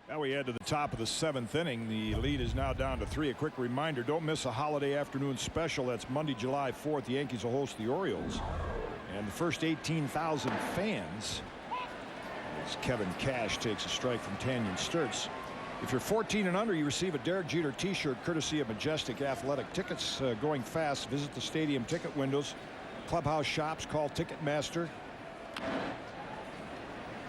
Now we head to the top of the 7th inning. The lead is now down to 3. A quick reminder, don't miss a holiday afternoon special. That's Monday, July 4th. The Yankees will host the Orioles. And the first 18,000 fans, as Kevin Cash takes a strike from Tanyan Sturtz. If you're 14 and under, you receive a Derek Jeter t-shirt courtesy of Majestic Athletic. Tickets going fast. Visit the stadium ticket windows. Clubhouse shops. Call Ticketmaster.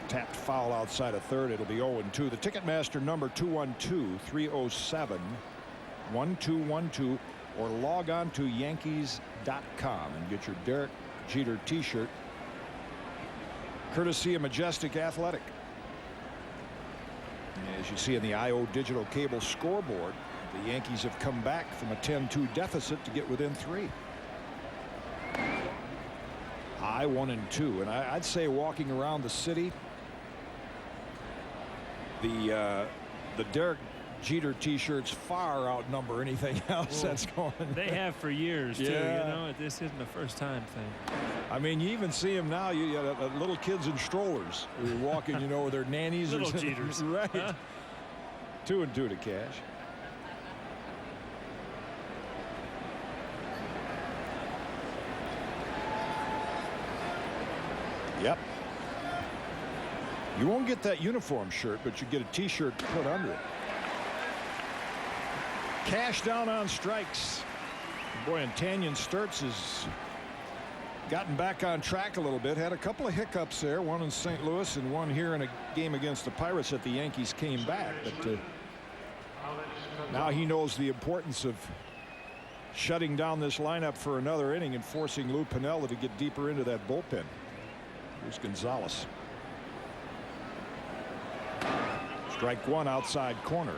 Tapped foul outside of third. It'll be 0-2. The Ticketmaster number 212-307-1212, or log on to Yankees.com and get your Derek Jeter t-shirt courtesy of Majestic Athletic. As you see in the IO digital cable scoreboard, the Yankees have come back from a 10-2 deficit to get within 3. High 1-2, and I'd say walking around the city, the Derek Jeter t-shirts far outnumber anything else that's going. They have for years too. Yeah. You know, this isn't a first time thing. I mean, you even see them now. You got little kids in strollers who are walking, you know, with their nannies. Little or Jeters. Right. Huh? 2-2 to Cash. Yep. You won't get that uniform shirt, but you get a t-shirt to put under it. Cash down on strikes. Boy, and Tanyan Sturtz has gotten back on track a little bit. Had a couple of hiccups there, one in St. Louis and one here in a game against the Pirates that the Yankees came back. But now he knows the importance of shutting down this lineup for another inning and forcing Lou Piniella to get deeper into that bullpen. Here's Gonzalez. Strike one, outside corner.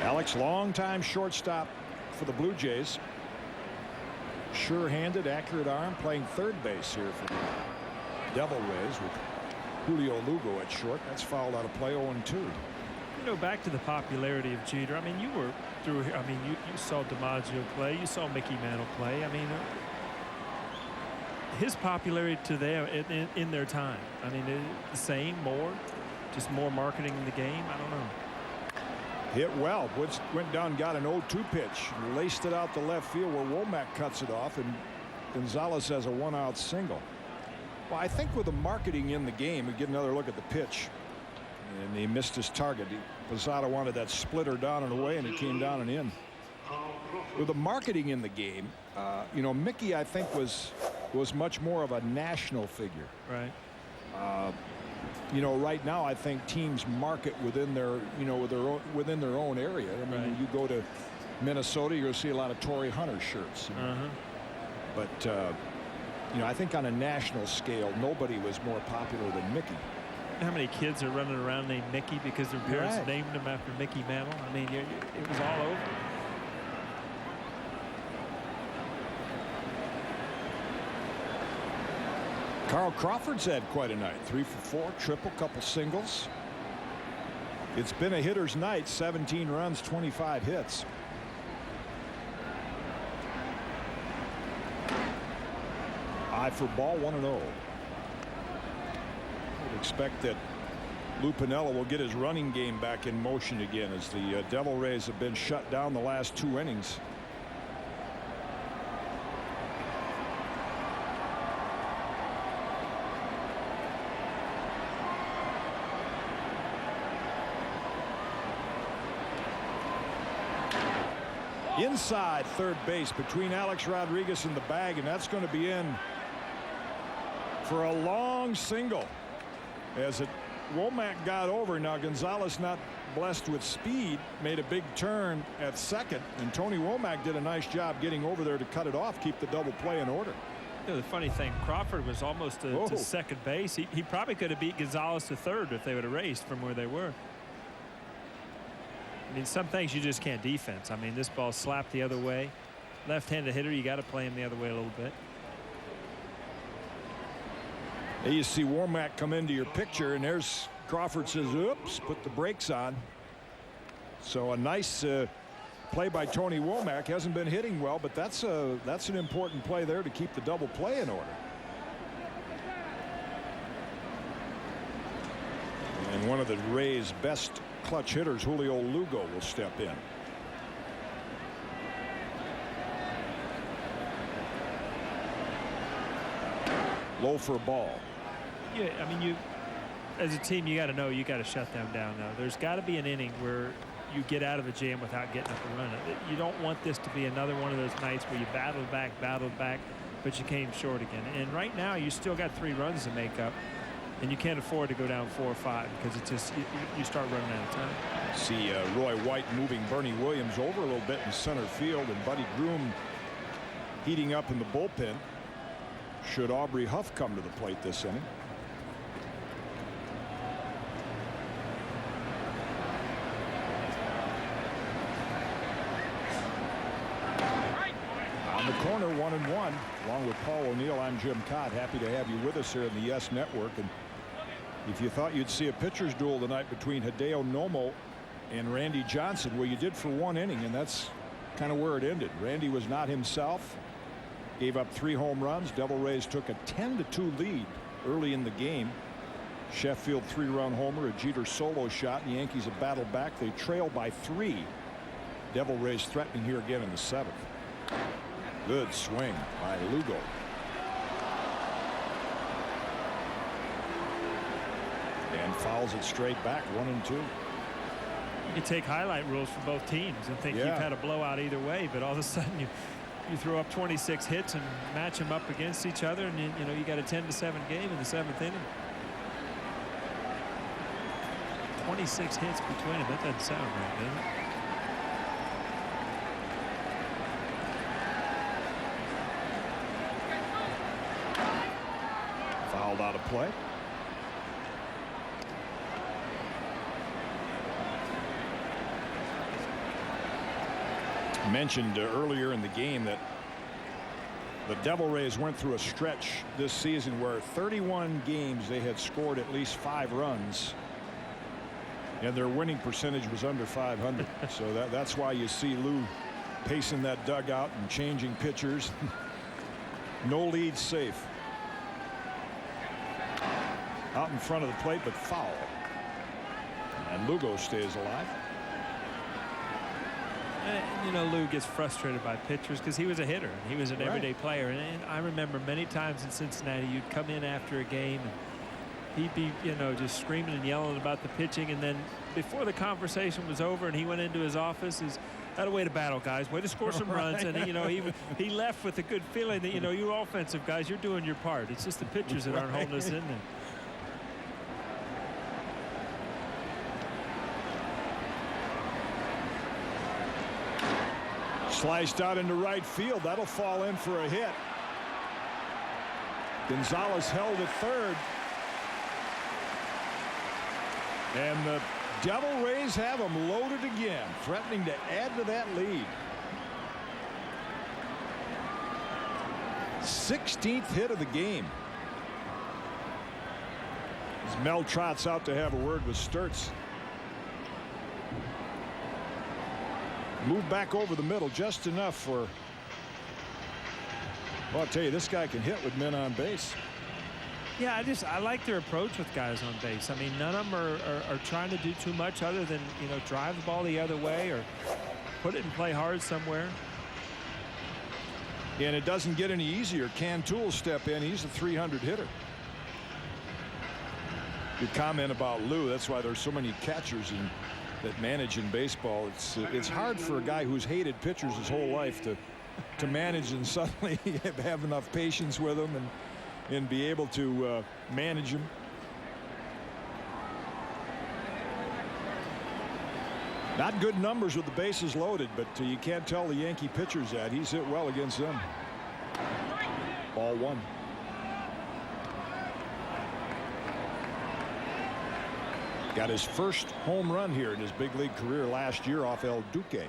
Alex, longtime shortstop for the Blue Jays. Sure-handed, accurate arm, playing third base here for the Devil Rays with Julio Lugo at short. That's fouled out of play. 0-2. You know, back to the popularity of Jeter. I mean, you were through here. I mean, you saw DiMaggio play. You saw Mickey Mantle play. I mean, his popularity to them in their time. I mean, the same, more, just more marketing in the game. I don't know. Hit well. Went down, got an 0-2 pitch, laced it out to left field where Womack cuts it off, and Gonzalez has a 1-out single. Well, I think with the marketing in the game, we get another look at the pitch, and he missed his target. Posada wanted that splitter down and away, and it came down and in. With the marketing in the game, you know, Mickey, I think, was much more of a national figure. Right. You know, right now I think teams market within their, you know, within their own area. I mean, Right. you go to Minnesota, you're going to see a lot of Torrey Hunter shirts. But you know, I think on a national scale, nobody was more popular than Mickey. How many kids are running around named Mickey because their parents Right. named him after Mickey Mantle? I mean, it was all over. Carl Crawford's had quite a night. 3 for 4, triple, couple singles. It's been a hitter's night. 17 runs, 25 hits. Eye for ball, 1-0. Would expect that Lou Piniella will get his running game back in motion again, as the Devil Rays have been shut down the last 2 innings. Inside third base between Alex Rodriguez and the bag, and that's going to be in for a long single. As Womack got over. Now Gonzalez, not blessed with speed, made a big turn at second, and Tony Womack did a nice job getting over there to cut it off, keep the double play in order. You know, the funny thing, Crawford was almost to second base. He probably could have beat Gonzalez to third if they would have raced from where they were. I mean, some things you just can't defense. I mean, this ball slapped the other way. Left-handed hitter, you got to play him the other way a little bit. There you see Womack come into your picture, and there's Crawford says, oops, put the brakes on. So a nice play by Tony Womack. Hasn't been hitting well, but that's an important play there to keep the double play in order. And one of the Rays' best clutch hitters, Julio Lugo, will step in. Low for a ball. Yeah, I mean, as a team, you got to know you got to shut them down now. There's got to be an inning where you get out of a jam without getting up and running. You don't want this to be another one of those nights where you battled back, but you came short again. And right now, you still got 3 runs to make up, and you can't afford to go down 4 or 5 because it's just you start running out of time. See Roy White moving Bernie Williams over a little bit in center field, and Buddy Groom heating up in the bullpen. Should Aubrey Huff come to the plate this inning? On the corner, 1-1. Along with Paul O'Neill, I'm Jim Cott. Happy to have you with us here in the Yes Network. And if you thought you'd see a pitcher's duel tonight between Hideo Nomo and Randy Johnson, well, you did for 1 inning, and that's kind of where it ended. Randy was not himself. Gave up 3 home runs. Devil Rays took a 10-2 lead early in the game. Sheffield 3-run homer, a Jeter solo shot. The Yankees have battled back. They trail by 3. Devil Rays threatening here again in the 7th. Good swing by Lugo. And fouls it straight back, 1-2. You can take highlight rules for both teams and think you've had a blowout either way, but all of a sudden you throw up 26 hits and match them up against each other, and you got a 10-7 game in the 7th inning. 26 hits between them. That doesn't sound right, does it? Fouled out of play. Mentioned earlier in the game that the Devil Rays went through a stretch this season where 31 games they had scored at least 5 runs, and their winning percentage was under 500. So that's why you see Lou pacing that dugout and changing pitchers. No lead safe. Out in front of the plate, but foul. And Lugo stays alive. Lou gets frustrated by pitchers because he was a hitter. He was an everyday player. And I remember many times in Cincinnati, you'd come in after a game and he'd be, just screaming and yelling about the pitching. And then before the conversation was over and he went into his office, "That a way to battle, guys. Way to score some runs." And, he left with a good feeling that, you offensive guys, you're doing your part. It's just the pitchers that aren't holding us in there. Sliced out into right field. That'll fall in for a hit. Gonzalez held at third. And the Devil Rays have them loaded again, threatening to add to that lead. 16th hit of the game. As Mel trots out to have a word with Sturtz. Move back over the middle just enough for. Well, I'll tell you, this guy can hit with men on base. Yeah, I like their approach with guys on base. I mean, none of them are trying to do too much other than, drive the ball the other way or put it and play hard somewhere. And it doesn't get any easier. Cantu step in. He's a 300 hitter. Your comment about Lou, that's why there's so many catchers that manage in baseball. It's hard for a guy who's hated pitchers his whole life to manage and suddenly have enough patience with them and be able to manage them. Not good numbers with the bases loaded, but you can't tell the Yankee pitchers that. He's hit well against them. Ball 1. Got his first home run here in his big league career last year off El Duque.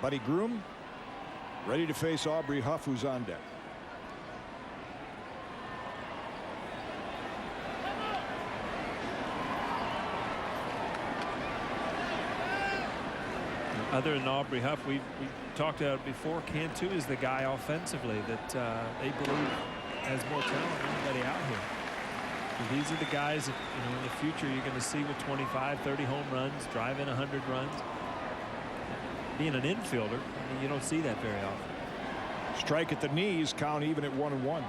Buddy Groom ready to face Aubrey Huff, who's on deck. I other than Aubrey Huff, we talked about it before. Cantu is the guy offensively that they believe has more talent than anybody out here. And these are the guys that, in the future you're going to see with 25, 30 home runs, drive in 100 runs. Being an infielder, you don't see that very often. Strike at the knees, count even at 1-1.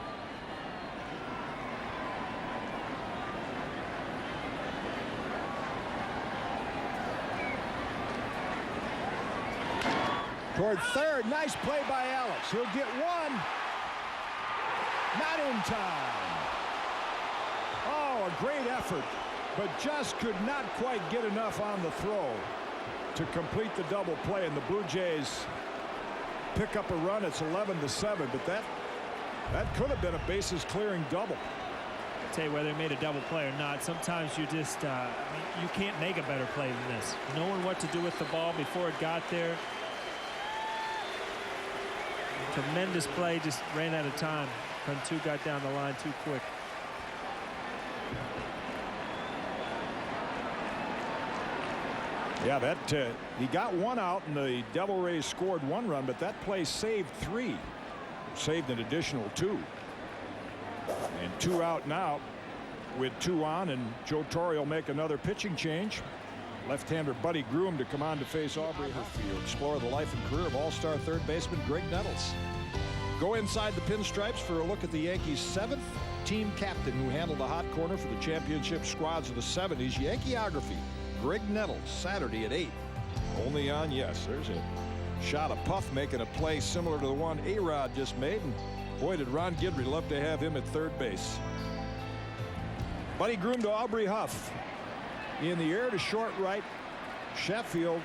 Toward third, nice play by Alex. He'll get one. Not in time. Oh, a great effort, but just could not quite get enough on the throw to complete the double play, and the Blue Jays pick up a run. It's 11-7, but that could have been a bases clearing double. I'll tell you, whether they made a double play or not, sometimes you just you can't make a better play than this. Knowing what to do with the ball before it got there. Tremendous play, just ran out of time. Cantu got down the line too quick. Yeah, that he got one out, and the Devil Rays scored one run, but that play saved three. Saved an additional two. And two out now with two on, and Joe Torre will make another pitching change. Left-hander Buddy Groom to come on to face Aubrey Huff. Explore the life and career of all-star third baseman Greg Nettles. Go inside the pinstripes for a look at the Yankees' seventh team captain who handled the hot corner for the championship squads of the 70s. Yankeeography. Greg Nettles, Saturday at 8. Only on Yes. There's a shot of Puff making a play similar to the one A-Rod just made. And boy, did Ron Guidry love to have him at third base. Buddy Groom to Aubrey Huff. In the air to short right. Sheffield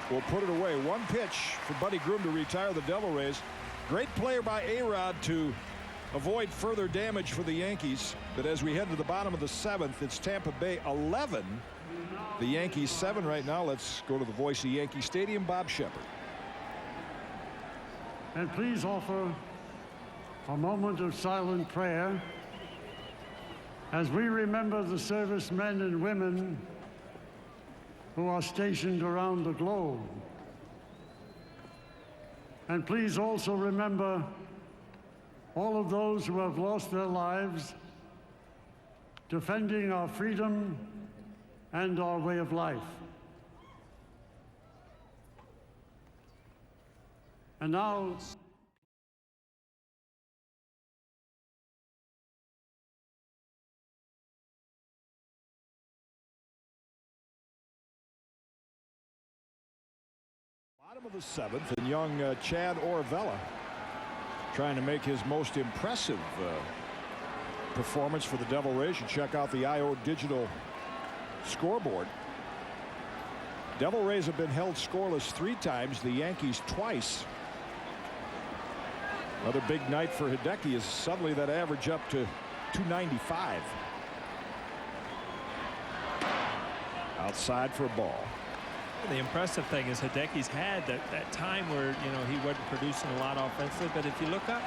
will put it away. One pitch for Buddy Groom to retire the Devil Rays. Great player by A-Rod to avoid further damage for the Yankees. But as we head to the bottom of the seventh, it's Tampa Bay 11. The Yankees 7 right now. Let's go to the voice of Yankee Stadium, Bob Shepard. And please offer a moment of silent prayer as we remember the servicemen and women who are stationed around the globe. And please also remember all of those who have lost their lives defending our freedom and our way of life. And now, bottom of the seventh, and young Chad Orvella trying to make his most impressive performance for the Devil Rays. You check out the IO Digital scoreboard. Devil Rays have been held scoreless 3 times, the Yankees twice. Another big night for Hideki is suddenly that average up to 295. Outside for a ball. The impressive thing is Hideki's had that time where he wasn't producing a lot offensively, but if you look up,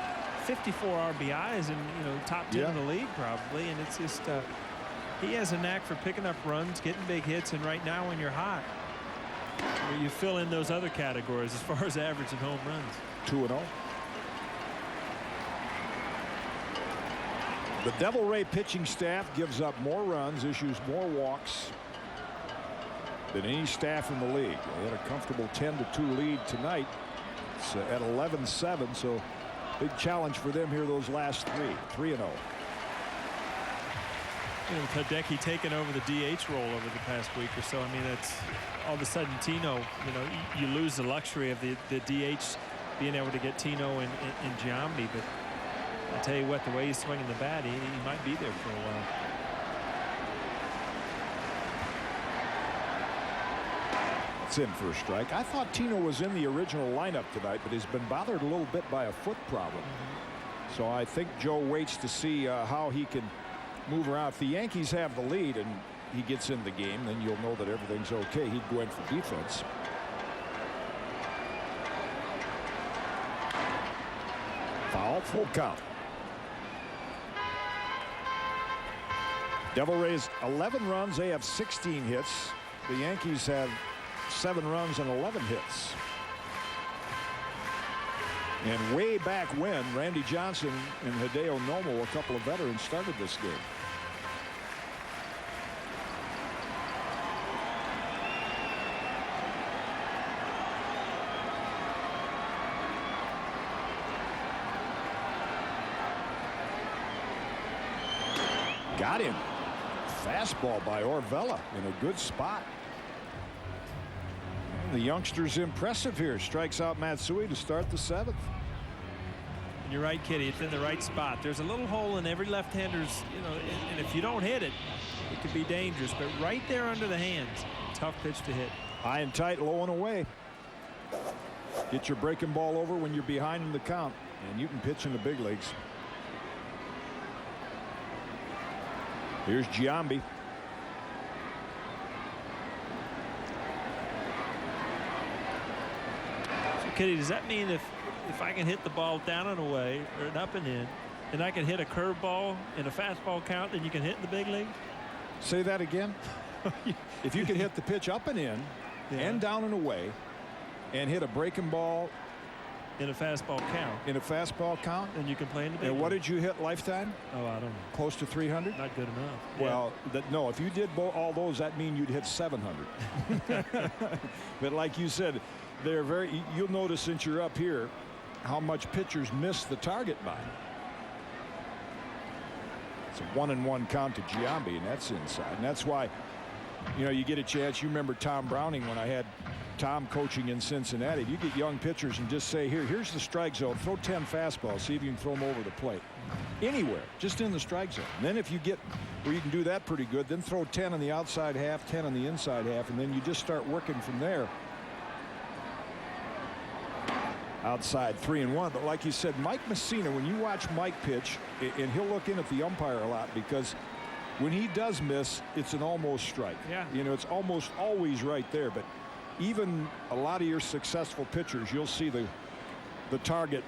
54 RBIs and top 10 in the league probably, and it's just he has a knack for picking up runs, getting big hits, and right now when you're hot, you fill in those other categories as far as average and home runs. 2-0. The Devil Ray pitching staff gives up more runs, issues more walks than any staff in the league. They had a comfortable 10-2 lead tonight. It's at 11-7, so big challenge for them here those last 3-0. With Hideki taking over the DH role over the past week or so, I mean, that's all of a sudden Tino, you lose the luxury of the DH being able to get Tino in Giambi, but I'll tell you what, the way he's swinging the bat, he might be there for a while. It's in for a strike. I thought Tino was in the original lineup tonight, but he's been bothered a little bit by a foot problem. So I think Joe waits to see how he can move around. If the Yankees have the lead and he gets in the game, then you'll know that everything's okay. He'd go in for defense. Foul, full count. Devil Rays 11 runs. They have 16 hits. The Yankees have 7 runs and 11 hits. And way back when, Randy Johnson and Hideo Nomo, a couple of veterans, started this game. Got him. Fastball by Orvella in a good spot. And the youngster's impressive here. Strikes out Matsui to start the 7th. You're right, Kitty. It's in the right spot. There's a little hole in every left-hander's, and if you don't hit it, it could be dangerous. But right there under the hands, tough pitch to hit. High and tight, low and away. Get your breaking ball over when you're behind in the count, and you can pitch in the big leagues. Here's Giambi. So, Kitty, does that mean if I can hit the ball down and away or an up and in, and I can hit a curveball in a fastball count, then you can hit in the big league? Say that again. If you can hit the pitch up and in, and down and away, and hit a breaking ball in a fastball count. In a fastball count. And you can play in the big And what league. did you hit lifetime? Oh, I don't know. Close to 300? Not good enough. Well, no, if you did all those, that mean you'd hit 700. But like you said, they're very, you'll notice since you're up here how much pitchers miss the target by. It's a 1-1 count to Giambi, and that's inside. And that's why, you get a chance. You remember Tom Browning when I had Tom coaching in Cincinnati. You get young pitchers and just say, here's the strike zone. Throw 10 fastballs. See if you can throw them over the plate. Anywhere, just in the strike zone. And then if you get where you can do that pretty good, then throw 10 on the outside half, 10 on the inside half, and then you just start working from there. Outside 3-1. But like you said, Mike Messina, when you watch Mike pitch, and he'll look in at the umpire a lot, because when he does miss, it's an almost strike. Yeah. It's almost always right there. But even a lot of your successful pitchers, you'll see the target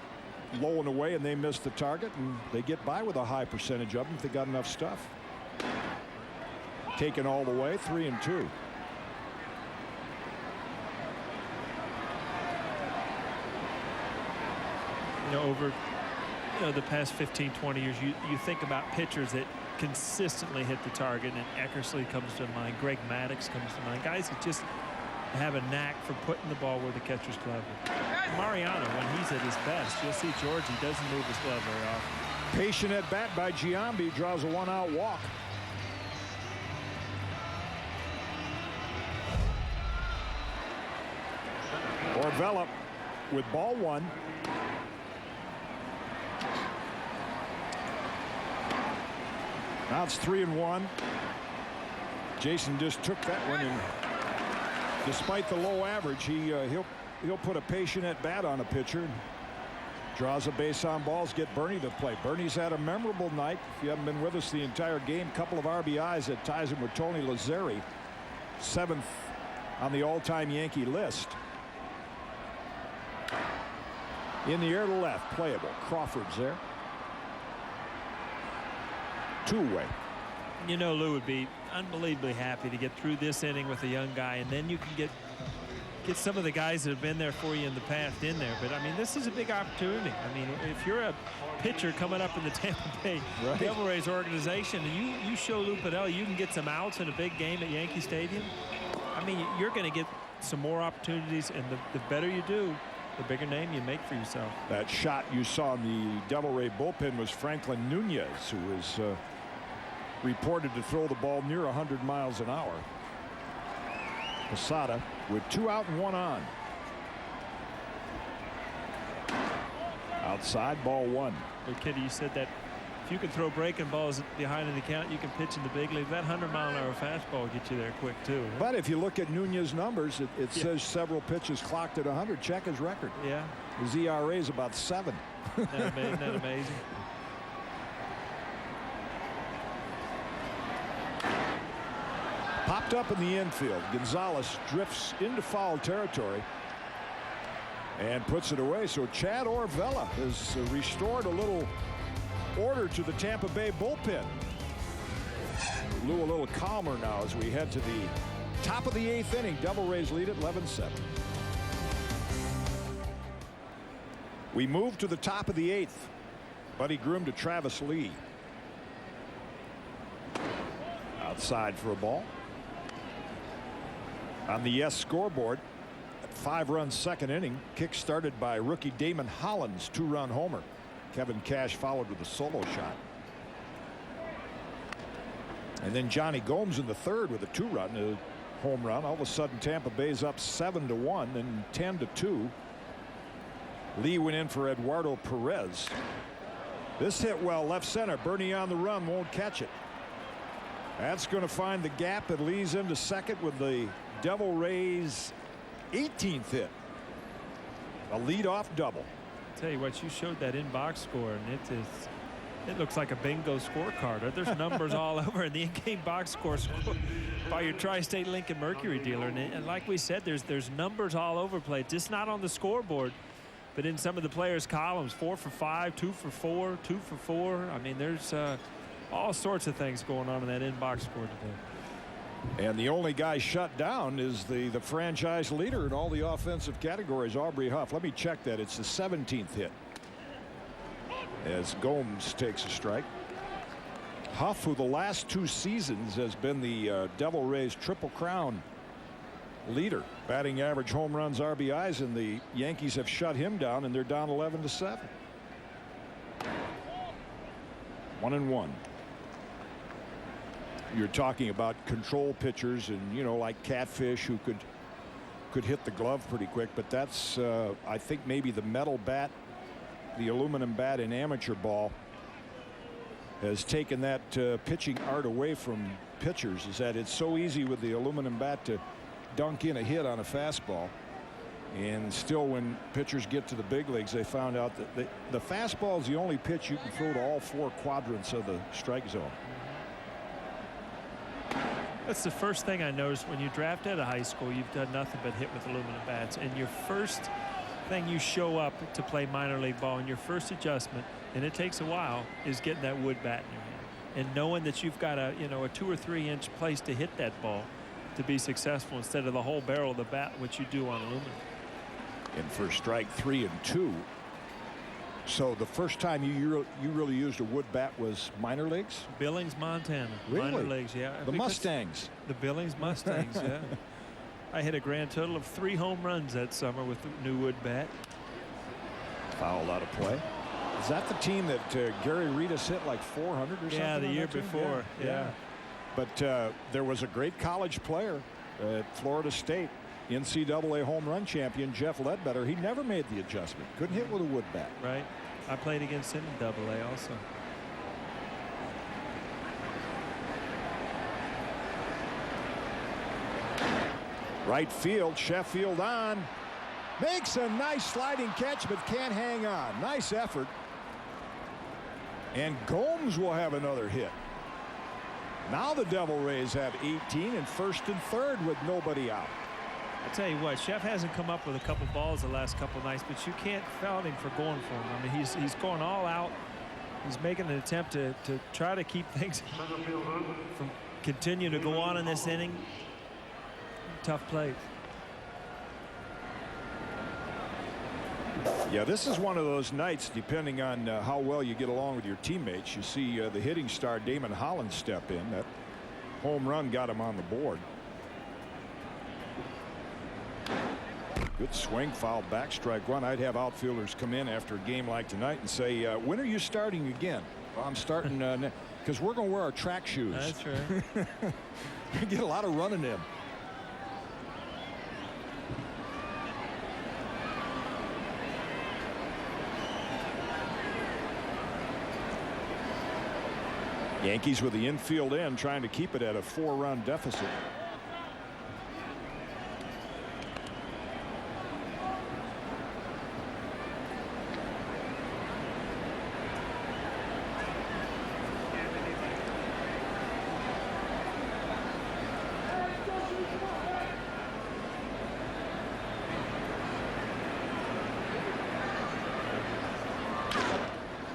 low and away, and they miss the target, and they get by with a high percentage of them if they got enough stuff. Taken all the way, 3-2. Over the past 15-20 years, you think about pitchers that consistently hit the target, and Eckersley comes to mind, Greg Maddux comes to mind, guys that just have a knack for putting the ball where the catcher's glove is. Mariano, when he's at his best, you'll see Georgie doesn't move his glove very often. Patient at bat by Giambi, draws a 1-out walk. Orvella with ball 1. Now it's 3-1. Jason just took that one, and despite the low average, he'll put a patient at bat on a pitcher. Draws a base on balls, get Bernie to play. Bernie's had a memorable night. If you haven't been with us the entire game, couple of RBIs that ties him with Tony Lazzeri, 7th on the all-time Yankee list. In the air to left, playable. Crawford's there. Two-way. Lou would be unbelievably happy to get through this inning with a young guy, and then you can get some of the guys that have been there for you in the past in there. But I mean, this is a big opportunity. I mean, if you're a pitcher coming up in the Tampa Bay Devil Rays organization, and you show Lou Piniella you can get some outs in a big game at Yankee Stadium, I mean, you're going to get some more opportunities, and the better you do, the bigger name you make for yourself. That shot you saw in the Devil Ray bullpen was Franklin Nunez, who was reported to throw the ball near 100 miles an hour. Posada with 2 out and 1 on. Outside, ball 1. But Kitty, you said that if you can throw breaking balls behind in the count, you can pitch in the big league. That 100-mile-an-hour fastball will get you there quick too. But if you look at Nunez's numbers, it says several pitches clocked at 100. Check his record. Yeah. His ERA is about 7. Isn't that amazing? Popped up in the infield. Gonzalez drifts into foul territory and puts it away. So Chad Orvella has restored a little order to the Tampa Bay bullpen. Lou a little calmer now as we head to the Top of the 8th inning. Devil Rays lead at 11-7. We move to the top of the 8th. Buddy Groom to Travis Lee. Outside for a ball. On the yes scoreboard, 5-run second inning, kick started by rookie Damon Hollins' 2-run homer. Kevin Cash followed with a solo shot. And then Johnny Gomes in the 3rd with a 2-run, a home run. All of a sudden Tampa Bay's up 7-1 and 10-2. Lee went in for Eduardo Perez. This hit well left center. Bernie on the run, won't catch it. That's going to find the gap. It leads into second with the Devil Rays 18th hit. A leadoff double. I'll tell you what, you showed that in-box score, and it looks like a bingo scorecard. There's numbers all over in the in-game box score by your Tri-State Lincoln Mercury dealer. And like we said, there's numbers all over the place, just not on the scoreboard, but in some of the players' columns. 4 for 5, 2 for 4, 2 for 4. I mean, there's all sorts of things going on in that in-box score today. And the only guy shut down is the franchise leader in all the offensive categories, Aubrey Huff. Let me check that. It's the 17th hit. As Gomes takes a strike. Huff, who the last 2 seasons has been the Devil Rays Triple Crown leader. Batting average, home runs, RBIs, and the Yankees have shut him down, and they're down 11-7. 1-1. You're talking about control pitchers and, you know, like Catfish, who could hit the glove pretty quick, but that's I think maybe the metal bat, the aluminum bat in amateur ball has taken that pitching art away from pitchers, is that it's so easy with the aluminum bat to dunk in a hit on a fastball. And still, when pitchers get to the big leagues, they found out that the fastball is the only pitch you can throw to all 4 quadrants of the strike zone. That's the first thing I noticed when you draft out of high school. You've done nothing but hit with aluminum bats, and your first thing you show up to play minor league ball, and your first adjustment, and it takes a while, is getting that wood bat in your hand and knowing that you've got a 2 or 3 inch place to hit that ball to be successful, instead of the whole barrel of the bat, which you do on aluminum. And for strike 3 and 2. So the first time you really used a wood bat was minor leagues? Billings, Montana. Really? Minor leagues, yeah. The Mustangs. The Billings Mustangs, yeah. I hit a grand total of 3 home runs that summer with the new wood bat. Fouled out of play. Is that the team that Gary Reedus hit like 400 or something? Yeah, the year before. Yeah. But there was a great college player at Florida State, NCAA home run champion Jeff Ledbetter. He never made the adjustment. Couldn't hit with a wood bat. Right. I played against him in AA also. Right field, Sheffield on. Makes a nice sliding catch, but can't hang on. Nice effort. And Gomes will have another hit. Now the Devil Rays have 18 in first and third with nobody out. I tell you what, Chef hasn't come up with a couple balls the last couple nights, but you can't fault him for going for him. I mean, he's going all out. He's making an attempt to try to keep things from continuing to go on in this inning. Tough play. Yeah, this is one of those nights, depending on how well you get along with your teammates. You see the hitting star Damon Hollins step in. That home run got him on the board. Good swing, foul back, strike 1. I'd have outfielders come in after a game like tonight and say, when are you starting again? Well, I'm starting because we're going to wear our track shoes. That's right. You get a lot of running in. Yankees with the infield end trying to keep it at a 4-run deficit.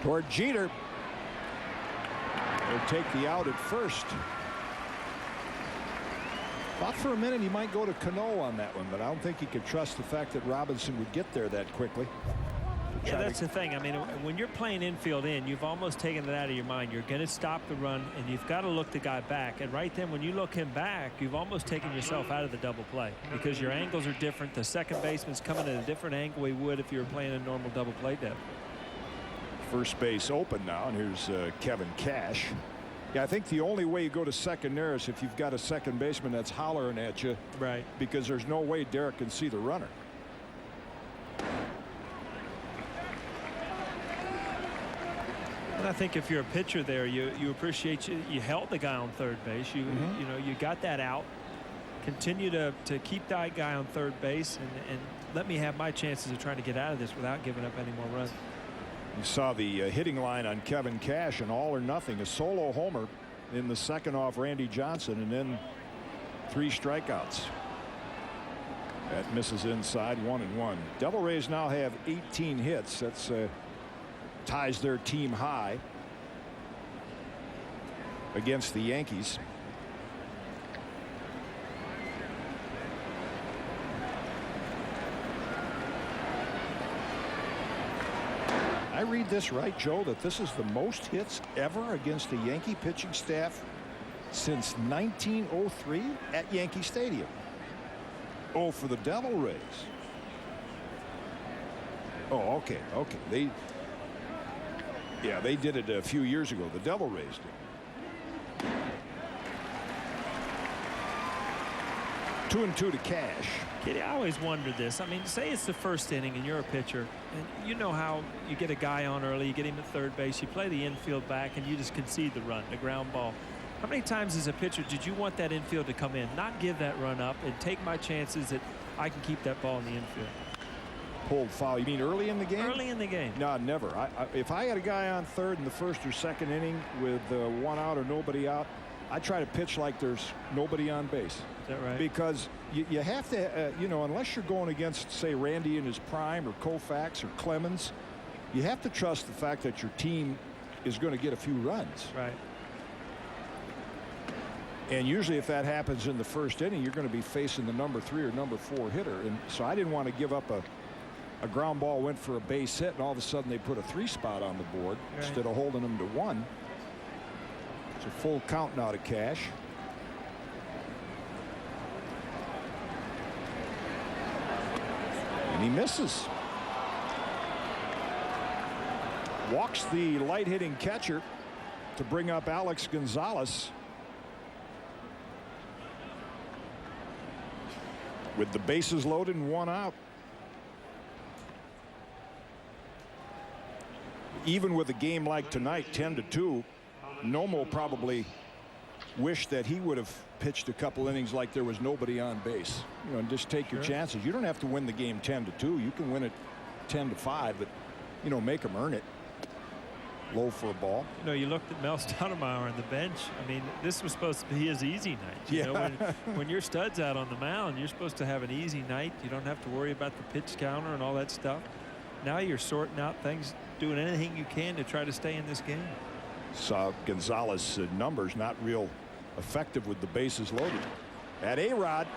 Toward Jeter. They'll take the out at first. Thought for a minute he might go to Cano on that one, but I don't think he could trust the fact that Robinson would get there that quickly. Yeah, that's the thing. I mean, when you're playing infield in, you've almost taken it out of your mind. You're going to stop the run, and you've got to look the guy back. And right then, when you look him back, you've almost taken yourself out of the double play because your angles are different. The second baseman's coming at a different angle he would if you were playing a normal double play depth. First base open now, and here's Kevin Cash. Yeah, I think the only way you go to second there is if you've got a second baseman that's hollering at you. Right. Because there's no way Derek can see the runner. And I think if you're a pitcher there, you appreciate you held the guy on third base. You know, you got that out. Continue to keep that guy on third base and let me have my chances of trying to get out of this without giving up any more runs. You saw the hitting line on Kevin Cash, and all or nothing, a solo homer in the second off Randy Johnson, and then 3 strikeouts. That misses inside, 1-1. Devil Rays now have 18 hits. That's ties their team high against the Yankees. I read this right, Joe, that this is the most hits ever against a Yankee pitching staff since 1903 at Yankee Stadium. Oh, for the Devil Rays. Oh, okay. They did it a few years ago. The Devil Rays did. 2-2 to Cash. Kitty, I always wondered this. I mean, say it's the first inning and you're a pitcher, and you know how you get a guy on early, you get him at third base, you play the infield back, and you just concede the run, the ground ball. How many times as a pitcher did you want that infield to come in, not give that run up, and take my chances that I can keep that ball in the infield? Pulled foul. You mean early in the game? Early in the game. No, never. If I had a guy on third in the first or second inning with 1 out or nobody out, I try to pitch like there's nobody on base. Is that right? Because you have to, you know, unless you're going against, say, Randy in his prime or Koufax or Clemens, you have to trust the fact that your team is going to get a few runs. Right. And usually if that happens in the first inning, you're going to be facing the number 3 or number 4 hitter. And so I didn't want to give up a ground ball went for a base hit, and all of a sudden they put a 3 spot on the board instead of holding them to 1. It's a full count now to Cash. And he misses. Walks the light hitting catcher to bring up Alex Gonzalez. With the bases loaded and 1 out. Even with a game like tonight, 10-2, Nomo probably wished that he would have pitched a couple innings like there was nobody on base. You know, and just take your chances. You don't have to win the game 10-2. You can win it 10-5, but, you know, make them earn it. Low for a ball. You know, you looked at Mel Stoudemire on the bench. I mean, this was supposed to be his easy night. You know, when your stud's out on the mound, you're supposed to have an easy night. You don't have to worry about the pitch counter and all that stuff. Now you're sorting out things, doing anything you can to try to stay in this game. Saw Gonzalez numbers not real effective with the bases loaded. At A-Rod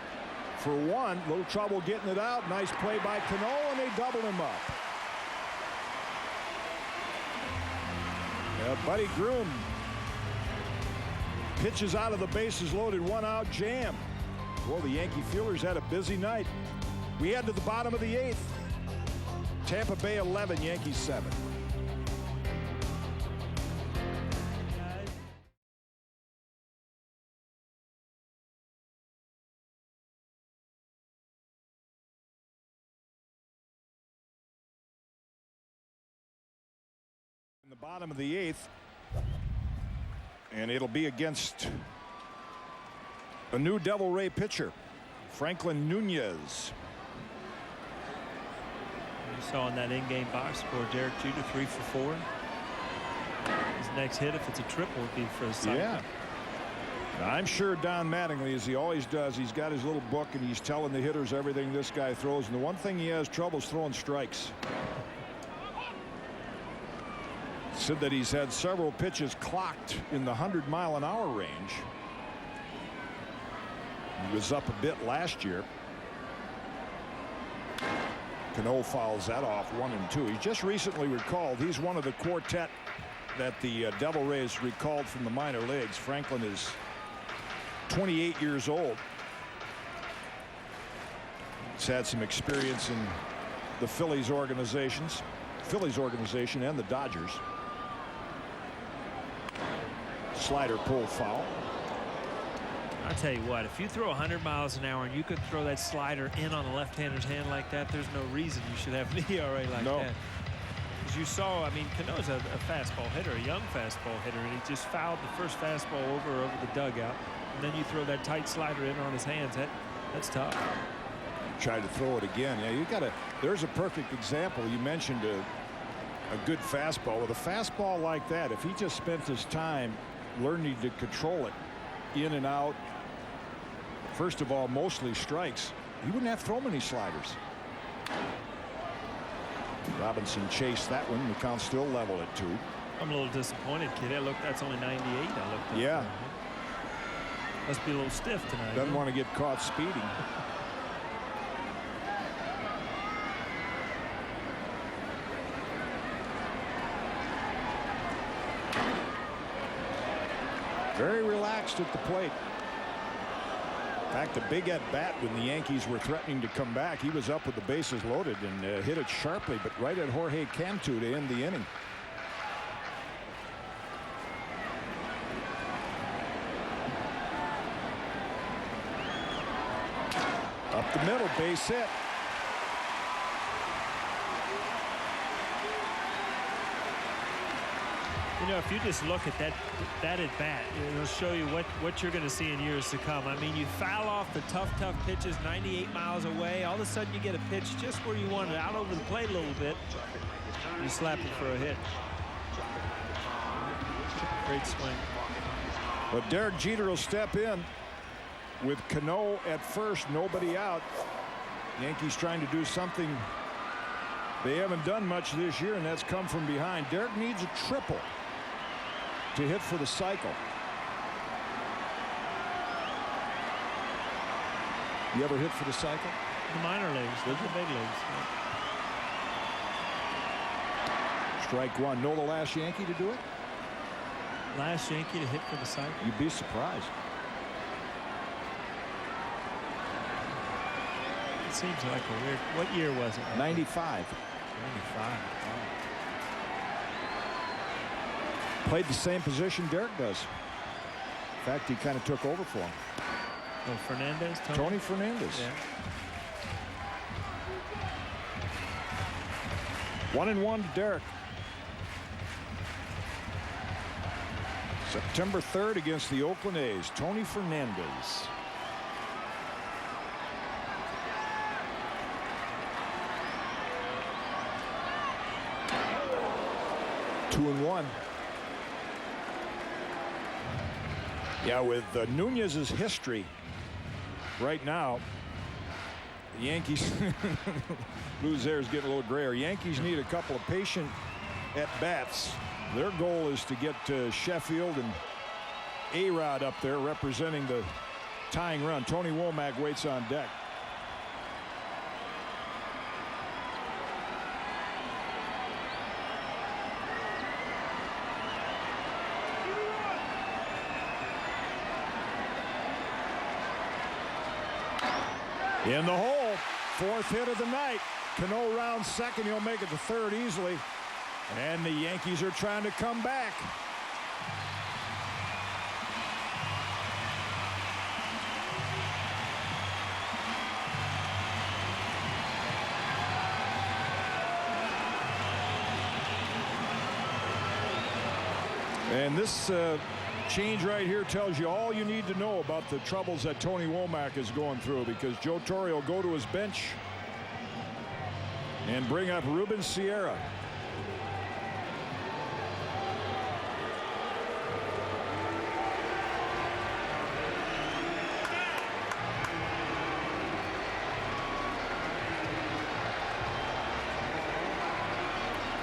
for 1, little trouble getting it out. Nice play by Cano, and they double him up. Buddy Groom pitches out of the bases loaded, 1 out jam. Well, the Yankee fielders had a busy night. We head to the bottom of the 8th. Tampa Bay 11, Yankees 7. In the bottom of the 8th, and it'll be against a new Devil Ray pitcher, Franklin Nunez. You saw in that in-game box score, Derek Jeter 3 for 4. His next hit, if it's a triple, would be for a cycle. Yeah. I'm sure Don Mattingly, as he always does, he's got his little book and he's telling the hitters everything this guy throws. And the one thing he has trouble is throwing strikes. Said that he's had several pitches clocked in the 100-mile-an-hour range. He was up a bit last year. Cano fouls that off 1-2. He's just recently recalled. He's one of the quartet that the Devil Rays recalled from the minor leagues. Franklin is 28 years old. He's had some experience in the Phillies organization and the Dodgers. Slider pull foul. I'll tell you what, if you throw 100 miles an hour and you could throw that slider in on a left-hander's hand like that, there's no reason you should have an ERA like that. As you saw, I mean, Cano's a fastball hitter, a young fastball hitter, and he just fouled the first fastball over the dugout. And then you throw that tight slider in on his hands. That's tough. Tried to throw it again. Yeah, you got to. There's a perfect example. You mentioned a good fastball. With a fastball like that, if he just spent his time learning to control it in and out, first of all, mostly strikes, he wouldn't have to throw many sliders. Robinson chased that one. The count still level at 2. I'm a little disappointed, kid. That's only 98. I looked up. Yeah. Must be a little stiff tonight. Doesn't want to get caught speeding. Very relaxed at the plate. In fact, a big at bat when the Yankees were threatening to come back. He was up with the bases loaded and hit it sharply, but right at Jorge Cantu to end the inning. Up the middle, base hit. You know, if you just look at that at bat, it'll show you what you're going to see in years to come. I mean, you foul off the tough pitches 98 miles away. All of a sudden, you get a pitch just where you want it, out over the plate a little bit. You slap it for a hit. Great swing. But Derek Jeter will step in with Cano at first, nobody out. Yankees trying to do something they haven't done much this year, and that's come from behind. Derek needs a triple to hit for the cycle. You ever hit for the cycle? The minor leagues, the big leagues. Strike one. Know the last Yankee to do it? Last Yankee to hit for the cycle? You'd be surprised. It seems like a weird. What year was it? 95. 95. Played the same position Derek does. In fact, he kind of took over for him. Oh, Fernandez? Tony Fernandez. Yeah. 1-1 to Derek. September 3rd against the Oakland A's. Tony Fernandez. Two and one. Yeah, with Nunez's history right now, the Yankees lose there is getting a little grayer. Yankees need a couple of patient at bats. Their goal is to get Sheffield and A-Rod up there representing the tying run. Tony Womack waits on deck. In the hole, fourth hit of the night. Cano rounds second. He'll make it to third easily. And the Yankees are trying to come back. And this change right here tells you all you need to know about the troubles that Tony Womack is going through, because Joe Torre will go to his bench and bring up Ruben Sierra.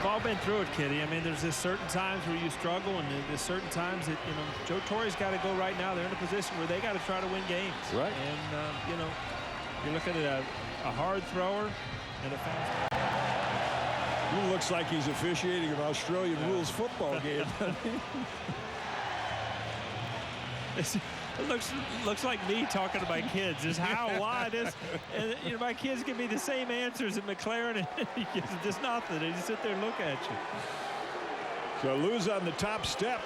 all been through it, Kitty. I mean, there's just certain times where you struggle, and there's certain times that, you know, Joe Torre's got to go right now. They're in a position where they got to try to win games. Right. And, you know, you're looking at a hard thrower and a fast. He looks like he's officiating an Australian rules football game. It looks like me talking to my kids. Is how, why, this, and you know, my kids give me the same answers at McLaren, and just nothing. They just sit there and look at you. So Lou's on the top step,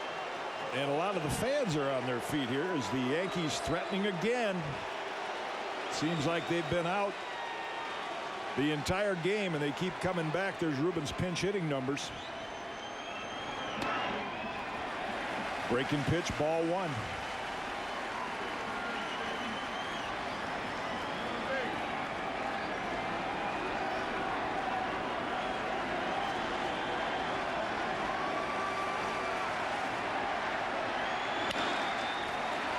and a lot of the fans are on their feet here as the Yankees threatening again. Seems like they've been out the entire game, and they keep coming back. There's Ruben's pinch hitting numbers. Breaking pitch, ball one.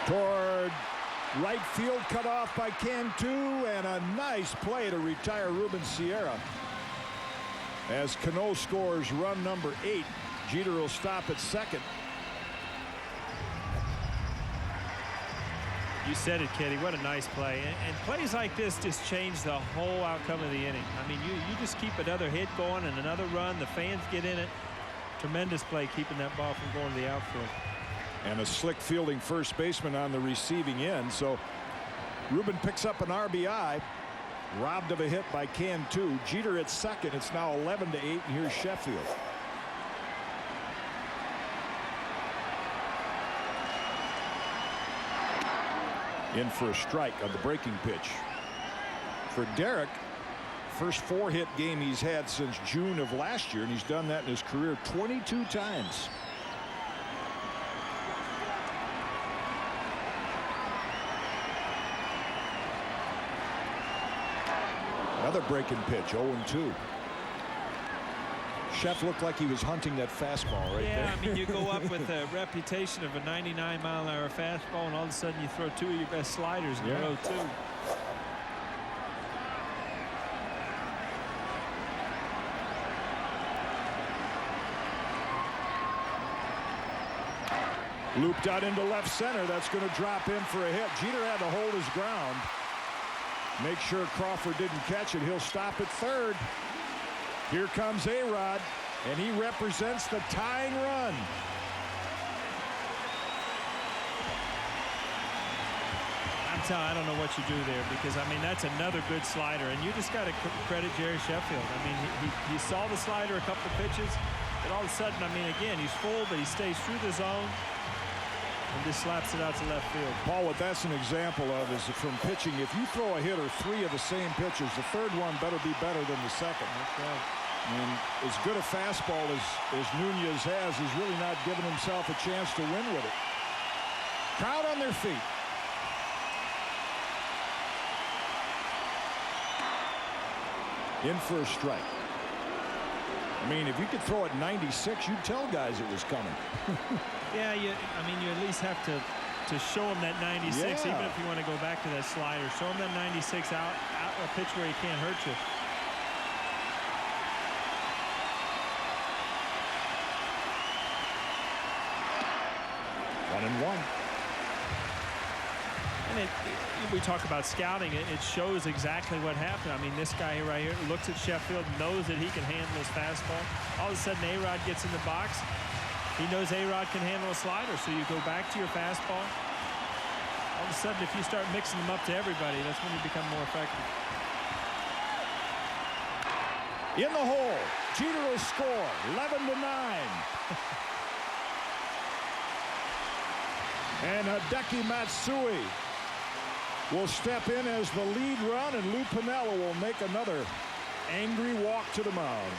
Toward right field, cut off by Cantu, and a nice play to retire Ruben Sierra. As Cano scores run number 8, Jeter will stop at second. You said it, Kitty. What a nice play. And plays like this just change the whole outcome of the inning. I mean, you just keep another hit going and another run. The fans get in it. Tremendous play keeping that ball from going to the outfield. And a slick fielding first baseman on the receiving end. So Ruben picks up an RBI. Robbed of a hit by Cantu. Jeter at second. It's now 11-8, and here's Sheffield. In for a strike on the breaking pitch. For Derek, first 4-hit game he's had since June of last year, and he's done that in his career 22 times. Another breaking pitch, 0-2. Chef looked like he was hunting that fastball right there. Yeah, I mean, you go up with a reputation of a 99-mile-an-hour fastball, and all of a sudden you throw 2 of your best sliders in a row, too. Looped out into left center. That's going to drop in for a hit. Jeter had to hold his ground. Make sure Crawford didn't catch it. He'll stop at third. Here comes A-Rod, and he represents the tying run. I don't know what you do there, because I mean, that's another good slider, and you just got to credit Jerry Sheffield. I mean, he saw the slider a couple of pitches, and all of a sudden, I mean, again, he's full, but he stays through the zone and just slaps it out to left field. Paul, what that's an example of is from pitching. If you throw a hitter 3 of the same pitches, the third one better be better than the second. That's right. And as good a fastball as Nunez has, he's really not giving himself a chance to win with it. Crowd on their feet. In for a strike. I mean, if you could throw it 96, you'd tell guys it was coming. Yeah, I mean, you at least have to show him that 96, Yeah. even if you want to go back to that slider. Show him that 96 out a pitch where he can't hurt you. 1-1. And we talk about scouting. It shows exactly what happened. I mean, this guy right here looks at Sheffield, knows that he can handle his fastball. All of a sudden, A-Rod gets in the box. He knows A-Rod can handle a slider, so you go back to your fastball. All of a sudden, if you start mixing them up to everybody, that's when you become more effective. In the hole. Jeter will score. 11-9. And Hideki Matsui will step in as the lead run, and Lou Piniella will make another angry walk to the mound.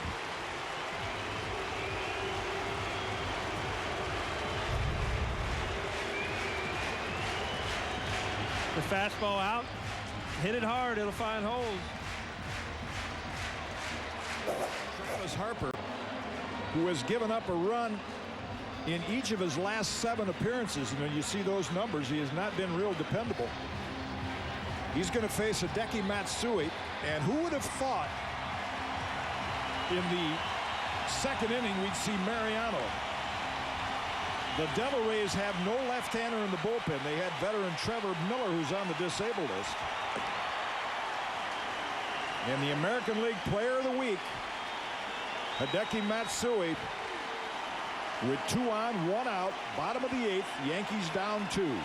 The fastball out. Hit it hard. It'll find hold. Travis Harper, who has given up a run in each of his last 7 appearances, and when you see those numbers, he has not been real dependable. He's going to face Hideki Matsui, and who would have thought in the second inning, we'd see Mariano. The Devil Rays have no left-hander in the bullpen. They had veteran Trevor Miller, who's on the disabled list. And the American League Player of the Week, Hideki Matsui, with 2 on, 1 out, bottom of the 8th, Yankees down 2.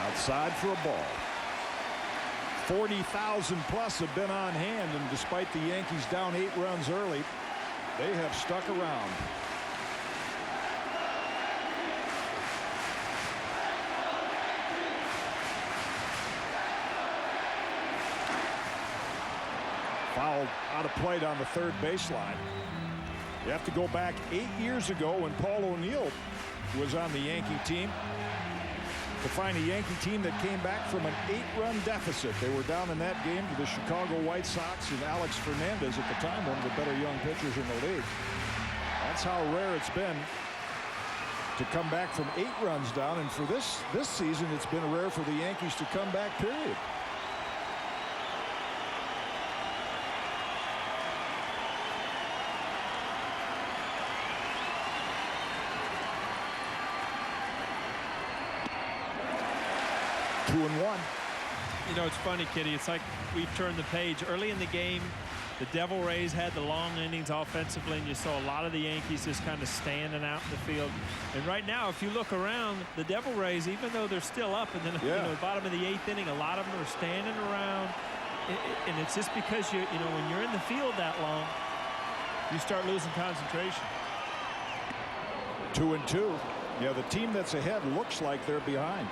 Outside for a ball. 40,000 plus have been on hand, and despite the Yankees down 8 runs early, they have stuck around. Foul out of play down the third baseline. You have to go back 8 years ago when Paul O'Neill was on the Yankee team to find a Yankee team that came back from an 8-run deficit. They were down in that game to the Chicago White Sox and Alex Fernandez, at the time one of the better young pitchers in the league. That's how rare it's been to come back from 8 runs down, and for this season it's been rare for the Yankees to come back, period. Two and one. You know, it's funny, Kitty. It's like we've turned the page. Early in the game, the Devil Rays had the long innings offensively, and you saw a lot of the Yankees just kind of standing out in the field. And right now, if you look around, the Devil Rays, even though they're still up, and then you know, bottom of the 8th inning, a lot of them are standing around. And it's just because you know, when you're in the field that long, you start losing concentration. 2 and 2. Yeah, the team that's ahead looks like they're behind.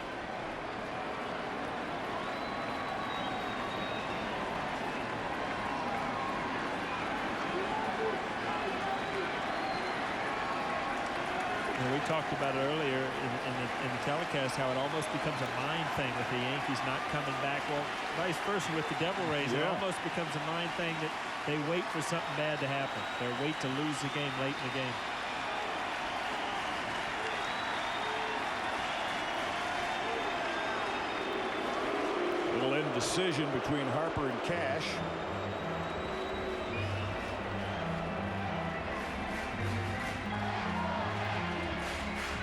We talked about it earlier in the telecast, how it almost becomes a mind thing with the Yankees not coming back. Well, vice versa with the Devil Rays. It almost becomes a mind thing that they wait for something bad to happen. They wait to lose the game late in the game. Little indecision between Harper and Cash.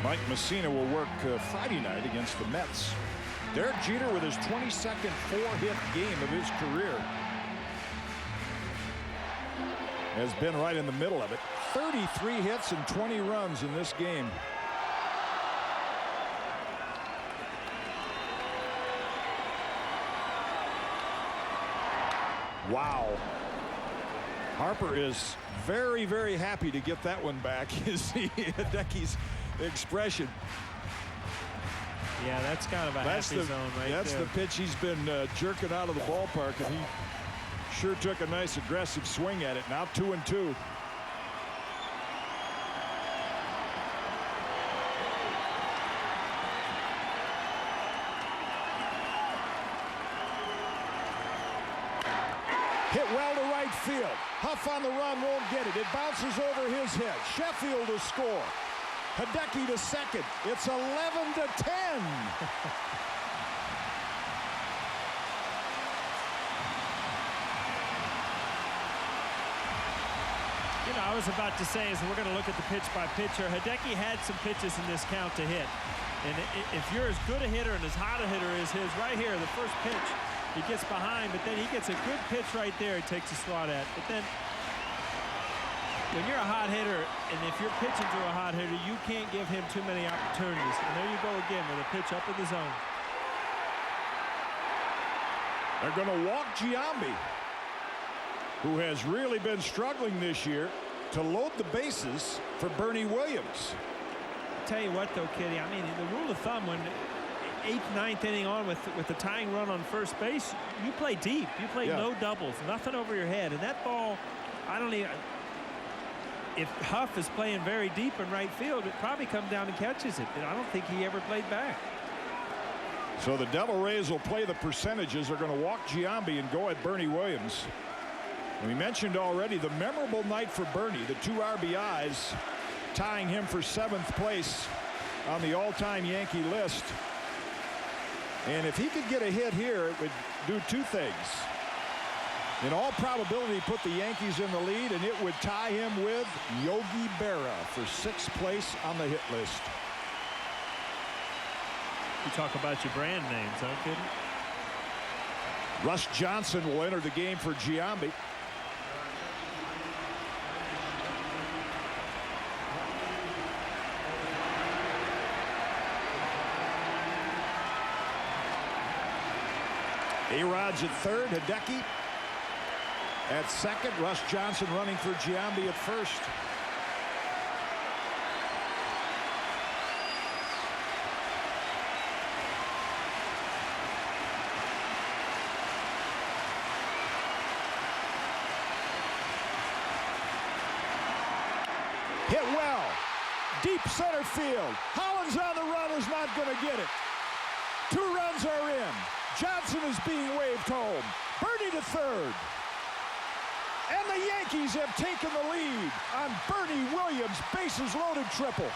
Mike Messina will work Friday night against the Mets. Derek Jeter with his 22nd 4-hit game of his career has been right in the middle of it. 33 hits and 20 runs in this game. Wow. Harper is very, very happy to get that one back. You see Hideki's expression. Yeah, that's kind of a happy zone right there. That's the pitch he's been jerking out of the ballpark, and he sure took a nice aggressive swing at it. Now 2 and 2. Hit well to right field. Huff on the run, won't get it. It bounces over his head. Sheffield to score. Hideki to second. It's 11-10. You know, I was about to say, as we're going to look at the pitch by pitcher, Hideki had some pitches in this count to hit. And if you're as good a hitter and as hot a hitter as his right here, the first pitch, he gets behind, but then he gets a good pitch right there he takes a swat at. But then when you're a hot hitter, and if you're pitching to a hot hitter, you can't give him too many opportunities. And there you go again with a pitch up in the zone. They're going to walk Giambi, who has really been struggling this year, to load the bases for Bernie Williams. I'll tell you what, though, Kitty, I mean, the rule of thumb when 8th, 9th inning on with the tying run on first base, you play deep. You play no doubles, nothing over your head. And that ball, I don't even. If Huff is playing very deep in right field, it probably comes down and catches it. And I don't think he ever played back. So the Devil Rays will play the percentages. They're going to walk Giambi and go at Bernie Williams. We mentioned already the memorable night for Bernie, the 2 RBIs tying him for 7th place on the all-time Yankee list. And if he could get a hit here, it would do two things. In all probability, put the Yankees in the lead, and it would tie him with Yogi Berra for 6th place on the hit list. You talk about your brand names, huh, kid? Russ Johnson will enter the game for Giambi. A-Rod's at third, Hideki at second, Russ Johnson running for Giambi at first. Hit well. Deep center field. Hollins on the run is not going to get it. 2 runs are in. Johnson is being waved home. Bernie to third. And the Yankees have taken the lead on Bernie Williams' bases loaded triple.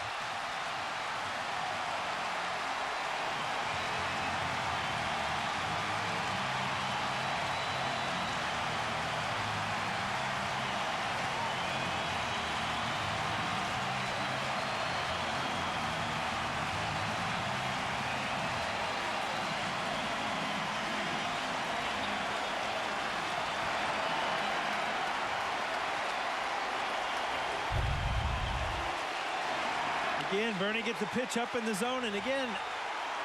Again, Bernie gets the pitch up in the zone, and again,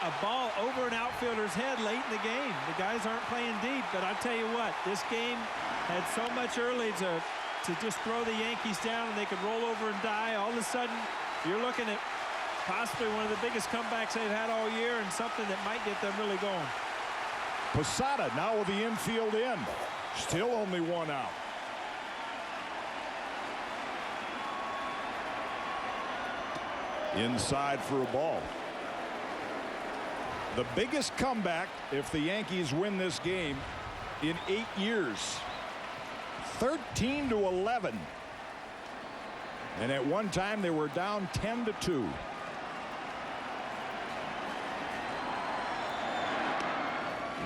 a ball over an outfielder's head late in the game. The guys aren't playing deep, but I'll tell you what, this game had so much early to just throw the Yankees down, and they could roll over and die. All of a sudden, you're looking at possibly one of the biggest comebacks they've had all year, and something that might get them really going. Posada now with the infield in. Still only 1 out. Inside for a ball. The biggest comeback if the Yankees win this game in 8 years. 13-11. And at one time they were down 10-2.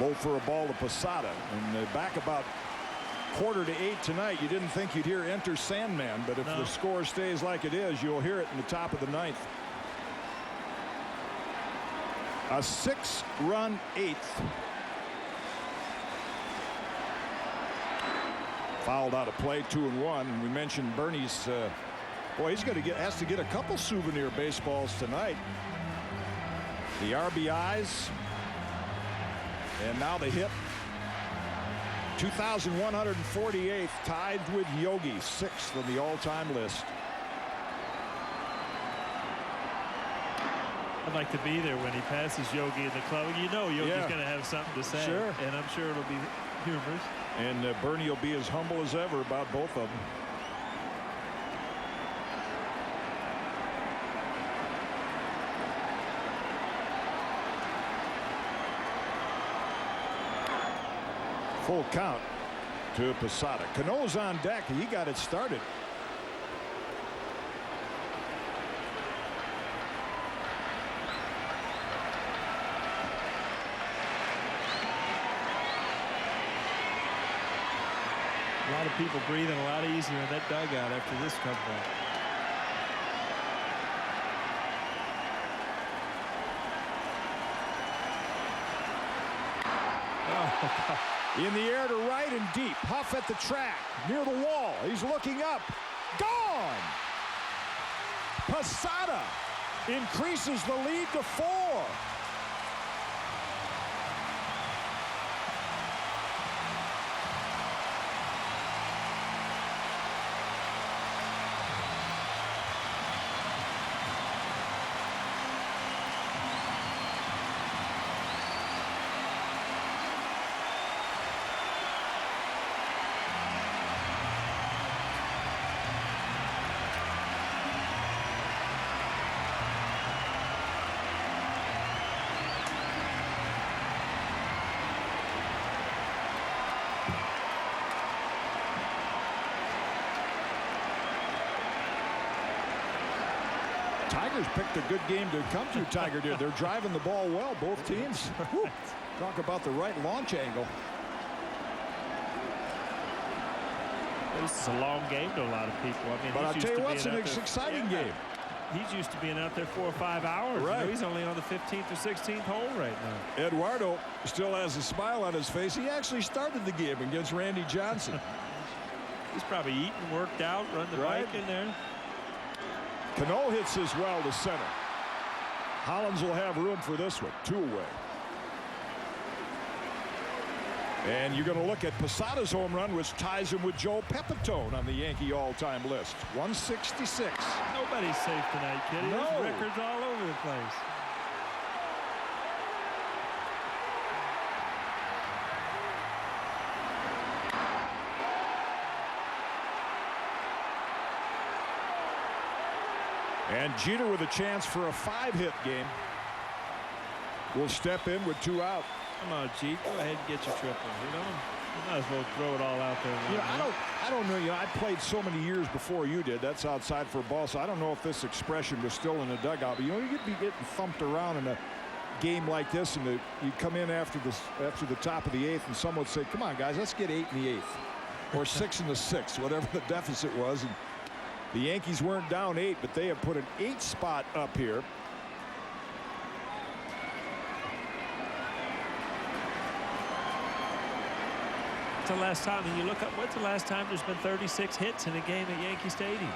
Low for a ball to Posada. And back about 7:45 tonight, you didn't think you'd hear "Enter Sandman," but if the score stays like it is, you'll hear it in the top of the 9th. A 6-run 8th. Fouled out of play, 2-1. And we mentioned Bernie's. Boy, he's going to has to get a couple souvenir baseballs tonight. The RBIs, and now the hit. 2,148th, tied with Yogi, 6th on the all-time list. I'd like to be there when he passes Yogi in the club. You know Yogi's going to have something to say. Sure. And I'm sure it'll be humorous. And Bernie will be as humble as ever about both of them. Full count to Posada. Cano's on deck. He got it started. A lot of people breathing a lot easier in that dugout after this comeback. In the air to right and deep. Huff at the track. Near the wall. He's looking up. Gone! Posada increases the lead to 4. Tigers picked a good game to come to. Tiger did. They're driving the ball well, both teams. Whew. Talk about the right launch angle. This is a long game to a lot of people. I mean, but I'll tell you what's an exciting game. He's used to being out there 4 or 5 hours. Right. You know, he's only on the 15th or 16th hole right now. Eduardo still has a smile on his face. He actually started the game against Randy Johnson. He's probably eaten, worked out, run the bike in there. Cano hits as well to center. Hollins will have room for this one. 2 away. And you're going to look at Posada's home run, which ties him with Joe Pepitone on the Yankee all-time list. 166. Nobody's safe tonight, kid. No. There's records all over the place. And Jeter with a chance for a 5-hit game will step in with 2 out. Come on, Jeet. Go ahead and get your triple. You know, you might as well throw it all out there. You know, I don't know. You know, I played so many years before you did. That's outside for a ball. So I don't know if this expression was still in the dugout. But you know, you'd be getting thumped around in a game like this, and you come in after the top of the 8th, and someone would say, "Come on, guys, let's get 8 in the 8th, or 6 in the 6th, whatever the deficit was." And the Yankees weren't down 8, but they have put an 8 spot up here. It's the last time, and you look up, what's the last time there's been 36 hits in a game at Yankee Stadium?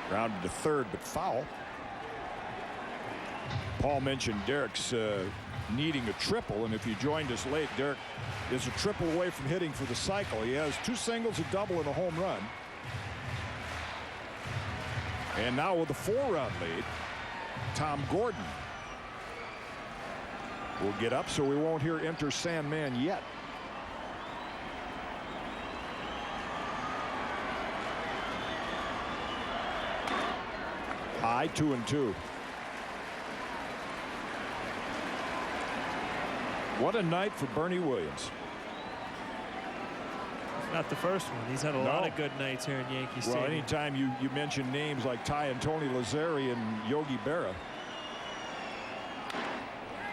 Grounded to third, but foul. Paul mentioned Derek's needing a triple, and if you joined us late, Derek is a triple away from hitting for the cycle. He has 2 singles, a double, and a home run. And now with a 4-run lead, Tom Gordon will get up, so we won't hear Enter Sandman yet. High 2-2. What a night for Bernie Williams. Not the first one. He's had a lot of good nights here in Yankee Stadium. Well, anytime you mention names like Ty and Tony Lazzari and Yogi Berra.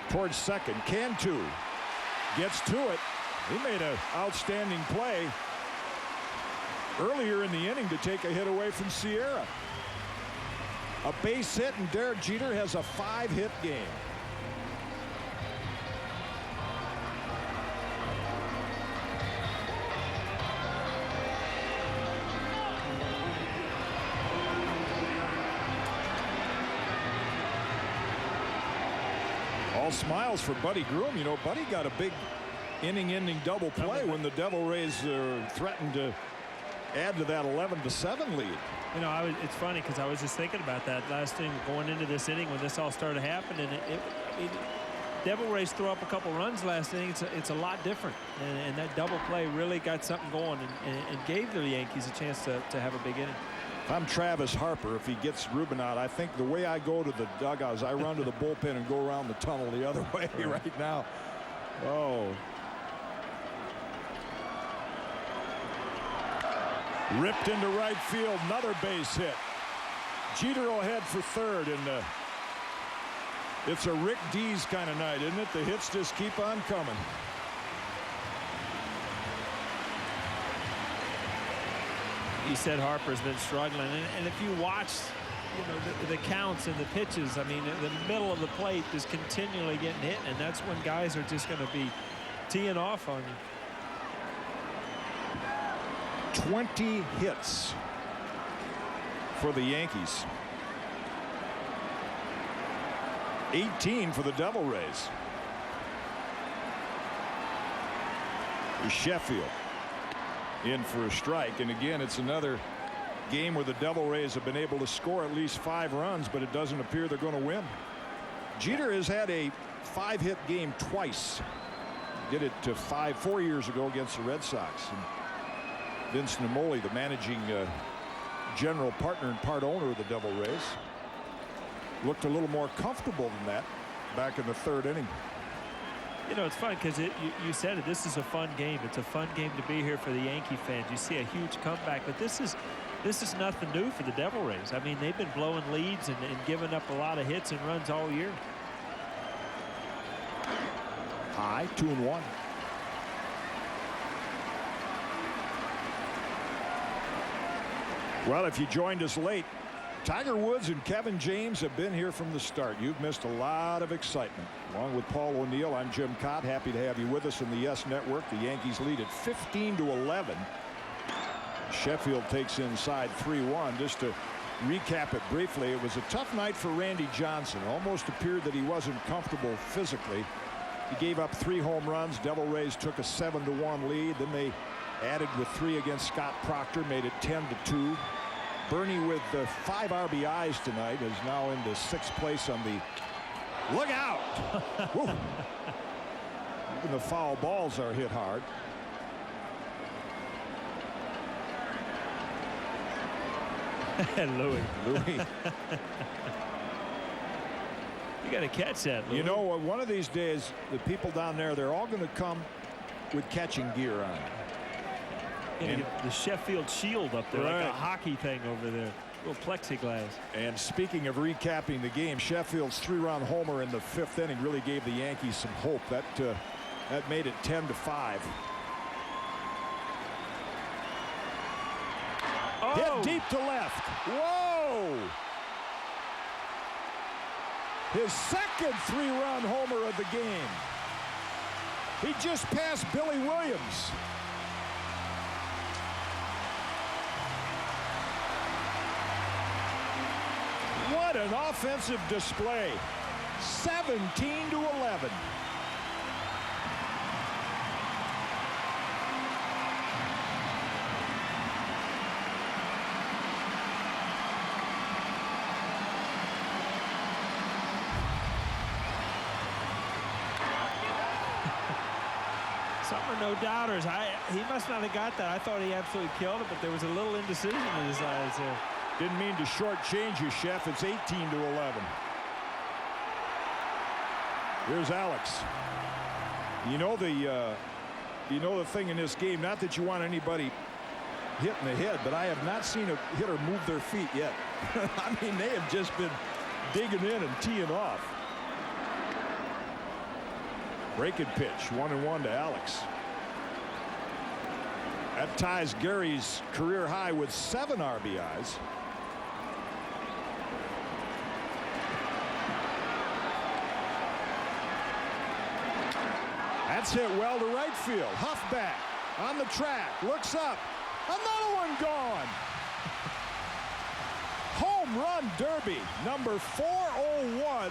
Towards second, Cantu gets to it. He made an outstanding play earlier in the inning to take a hit away from Sierra. A base hit, and Derek Jeter has a 5-hit game. All smiles for Buddy Groom. You know, Buddy got a big inning-ending double play when the Devil Rays threatened to add to that 11-7 lead. You know, it's funny because I was just thinking about that last thing going into this inning when this all started happening. Devil Rays threw up a couple runs last inning. It's a lot different, and that double play really got something going and gave the Yankees a chance to have a big inning. If I'm Travis Harper, if he gets Ruben out, I think the way I go to the dugout is I run to the bullpen and go around the tunnel the other way right now. Oh. Ripped into right field, another base hit. Jeter will head for third, and it's a Rick Dees kind of night, isn't it? The hits just keep on coming. He said Harper's been struggling, and if you watch, you know, the counts and the pitches, I mean, the middle of the plate is continually getting hit, and that's when guys are just going to be teeing off on you. 20 hits for the Yankees. 18 for the Devil Rays. Sheffield in for a strike, and again, it's another game where the Devil Rays have been able to score at least 5 runs, but it doesn't appear they're going to win. Jeter has had a 5-hit game twice. Did it 4 years ago against the Red Sox. And Vince Namoli, the managing general partner and part owner of the Devil Rays, looked a little more comfortable than that back in the 3rd inning. You know, it's fun because you said it. This is a fun game. It's a fun game to be here for the Yankee fans. You see a huge comeback, but this is This is nothing new for the Devil Rays. I mean, they've been blowing leads and giving up a lot of hits and runs all year. High, 2-1. Well, if you joined us late, Tiger Woods and Kevin James have been here from the start. You've missed a lot of excitement. Along with Paul O'Neill, I'm Jim Cott. Happy to have you with us in the Yes Network. The Yankees lead at 15-11. Sheffield takes inside 3-1. Just to recap it briefly, it was a tough night for Randy Johnson. Almost appeared that he wasn't comfortable physically. He gave up 3 home runs. Devil Rays took a 7-1 lead. Then they added with 3 against Scott Proctor, made it 10-2. Bernie with 5 RBIs tonight is now into 6th place on the look out. Even the foul balls are hit hard. Louis. Louis. You got to catch that, Louis. You know, one of these days, the people down there, they're all going to come with catching gear on. And the Sheffield shield up there, right, like a hockey thing over there. Little plexiglass. And speaking of recapping the game, Sheffield's 3-run homer in the 5th inning really gave the Yankees some hope. That made it 10-5. Oh. Hit deep to left. Whoa! His second 3-run homer of the game. He just passed Billy Williams. What an offensive display. 17-11. Some are no doubters. He must not have got that. I thought he absolutely killed it, but there was a little indecision in his eyes there. Didn't mean to shortchange you, Chef. It's 18-11. Here's Alex. You know the thing in this game, not that you want anybody hit in the head, but I have not seen a hitter move their feet yet. I mean, they have just been digging in and teeing off. Breaking pitch, 1-1 to Alex. That ties Gary's career high with 7 RBIs. That's hit well to right field. Huff back on the track, looks up. Another one gone. Home run derby number 401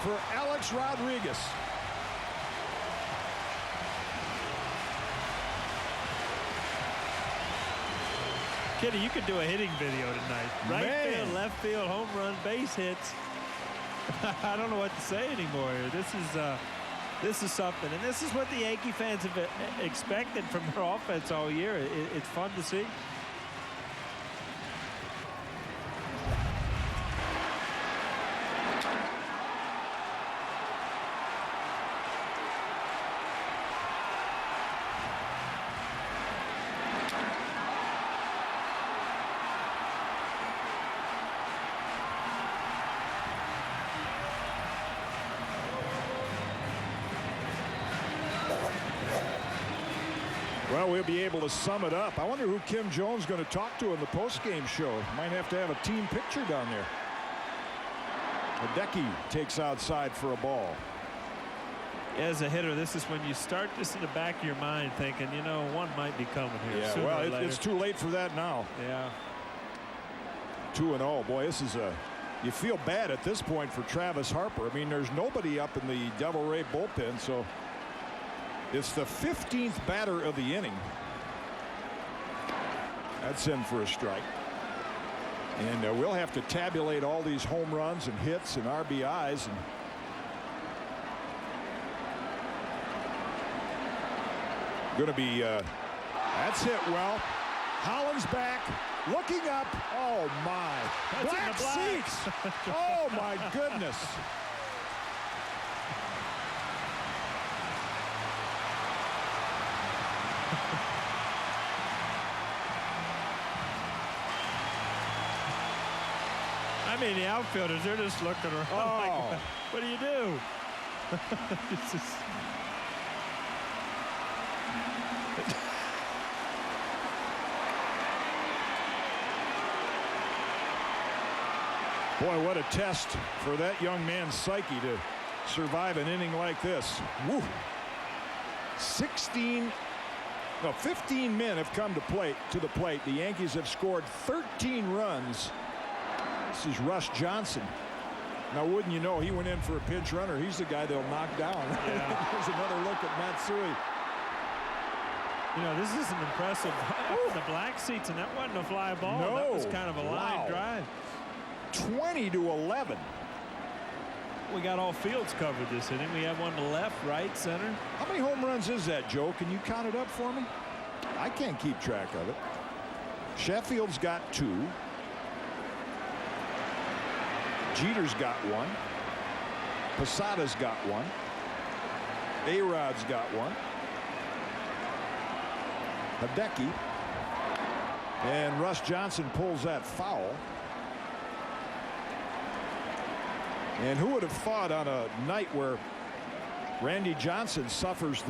for Alex Rodriguez. Kitty, you could do a hitting video tonight. Right field, left field, home run, base hits. I don't know what to say anymore here. This is something, and this is what the Yankee fans have expected from their offense all year. It's fun to see. Well, we'll be able to sum it up. I wonder who Kim Jones is going to talk to in the postgame show. Might have to have a team picture down there. Hideki takes outside for a ball. As a hitter, this is when you start this in the back of your mind thinking, you know, one might be coming here. Yeah, well, it's too late for that now. Yeah. 2-0. Boy, this is you feel bad at this point for Travis Harper. I mean, there's nobody up in the Devil Ray bullpen, so it's the 15th batter of the inning. That's in for a strike. And we'll have to tabulate all these home runs and hits and RBIs. And going to be that's hit well. Holland's back, looking up. Oh my! That's in the black. Seats. Oh my goodness! I mean, the outfielders, they're just looking around like, what do you do? It's just... Boy, what a test for that young man's psyche to survive an inning like this. Woo. 15 men have come to the plate. The Yankees have scored 13 runs. This is Russ Johnson. Now, wouldn't you know, he went in for a pinch runner. He's the guy they'll knock down. Yeah. Here's another look at Matsui. You know, this is an impressive the black seats, and that wasn't a fly ball. No. That was kind of a line drive. 20-11. We got all fields covered this inning. We have one to left, right, center. How many home runs is that, Joe? Can you count it up for me? I can't keep track of it. Sheffield's got 2. Jeter's got 1. Posada's got 1. A-Rod's got 1. Hideki. And Russ Johnson pulls that foul. And who would have thought on a night where Randy Johnson suffers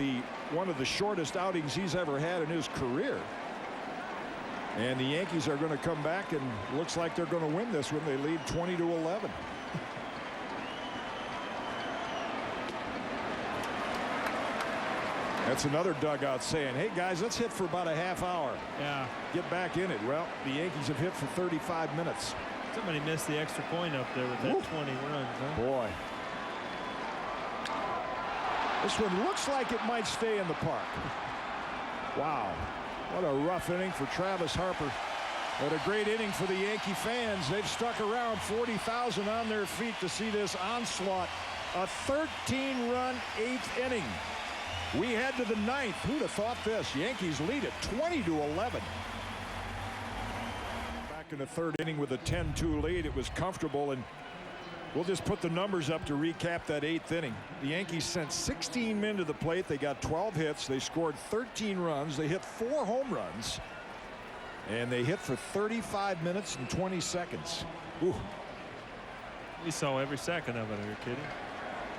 one of the shortest outings he's ever had in his career. And the Yankees are going to come back, and looks like they're going to win this when they lead 20-11. That's another dugout saying, hey guys, let's hit for about a half hour. Yeah. Get back in it. Well, the Yankees have hit for 35 minutes. Somebody missed the extra point up there with that 20 runs. Huh? Boy. This one looks like it might stay in the park. Wow. What a rough inning for Travis Harper. What a great inning for the Yankee fans. They've stuck around, 40,000 on their feet to see this onslaught. A 13-run 8th inning. We head to the 9th. Who'd have thought this? Yankees lead it 20-11. In the 3rd inning with a 10-2 lead. It was comfortable, and we'll just put the numbers up to recap that 8th inning. The Yankees sent 16 men to the plate. They got 12 hits. They scored 13 runs. They hit 4 home runs, and they hit for 35 minutes and 20 seconds. Ooh. We saw every second of it. Are you kidding?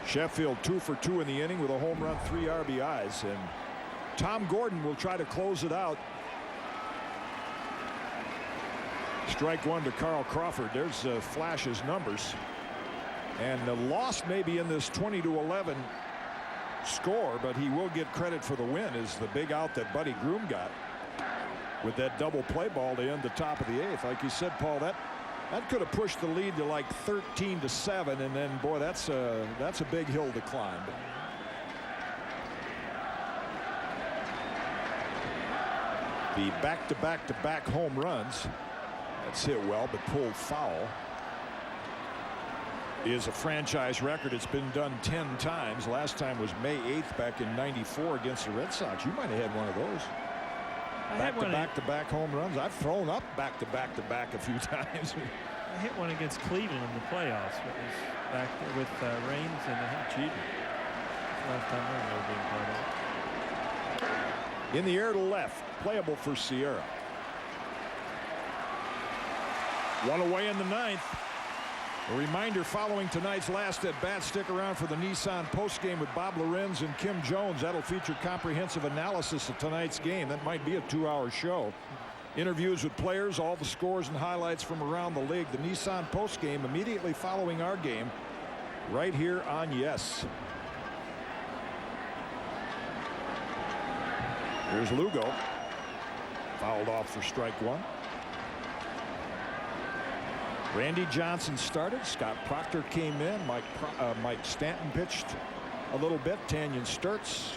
Sheffield 2 for 2 in the inning with a home run, 3 RBIs, and Tom Gordon will try to close it out. Strike 1 to Carl Crawford. There's Flash's numbers. And the loss may be in this 20-11 score, but he will get credit for the win, is the big out that Buddy Groom got with that double play ball to end the top of the 8th. Like you said, Paul, that could have pushed the lead to like 13-7, and then, boy, that's a big hill to climb. The back-to-back-to-back home runs. That's hit well, but pulled foul. Is a franchise record. It's been done 10 times. Last time was May 8th back in '94 against the Red Sox. You might have had one of those. Back-to-back home runs. I've thrown up back-to-back-to-back a few times. I hit one against Cleveland in the playoffs. It was back there with Raines and Jeter. Last time I remember being part of it. In the air to left. Playable for Sierra. One away in the 9th. A reminder following tonight's last at bat. Stick around for the Nissan postgame with Bob Lorenz and Kim Jones. That'll feature comprehensive analysis of tonight's game. That might be a 2-hour show. Interviews with players, all the scores and highlights from around the league. The Nissan postgame immediately following our game right here on Yes. Here's Lugo. Fouled off for strike 1. Randy Johnson started. Scott Proctor came in. Mike Stanton pitched a little bit. Tanyan Sturtz.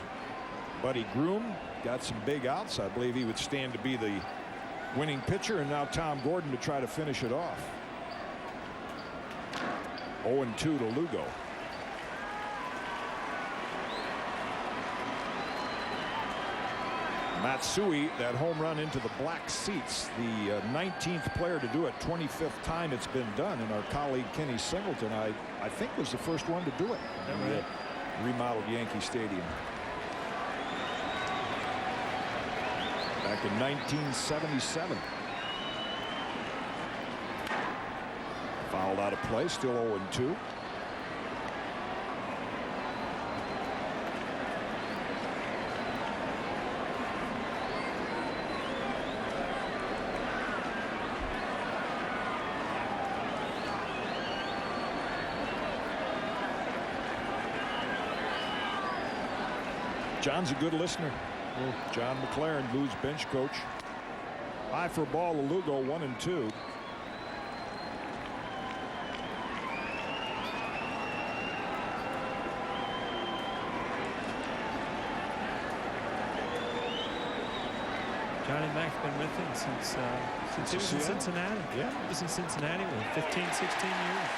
Buddy Groom got some big outs. I believe he would stand to be the winning pitcher. And now Tom Gordon to try to finish it off. 0-2 to Lugo. Matsui, that home run into the black seats, the 19th player to do it, 25th time it's been done, and our colleague Kenny Singleton, I think, was the first one to do it in the remodeled Yankee Stadium back in 1977. Fouled out of play. Still 0-2. John's a good listener. John McLaren, Lou's bench coach. High for a ball to Lugo, 1-2. Johnny Mac's been with him since he was in Cincinnati. Yeah. He was in Cincinnati with 15, 16 years.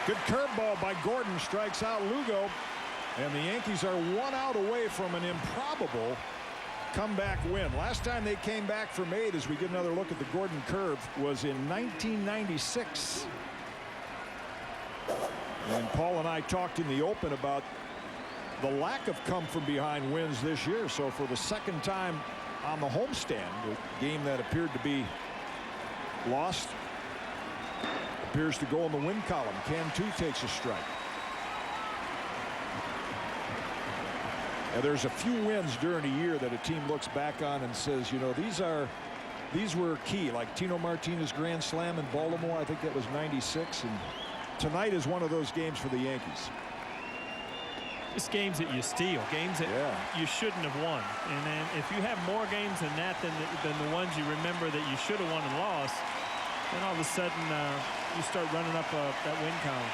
Good curveball by Gordon, strikes out Lugo. And the Yankees are 1 out away from an improbable comeback win. Last time they came back from 8, as we get another look at the Gordon curve, was in 1996. And Paul and I talked in the open about the lack of come from behind wins this year. So for the second time on the homestand, a game that appeared to be lost appears to go in the win column. Cantu takes a strike. Now, there's a few wins during a year that a team looks back on and says, you know, these were key, like Tino Martinez grand slam in Baltimore. I think that was 96, and tonight is one of those games for the Yankees. It's games that you steal, games that you shouldn't have won. And then if you have more games than that than the ones you remember that you should have won and lost, then all of a sudden you start running up that win column.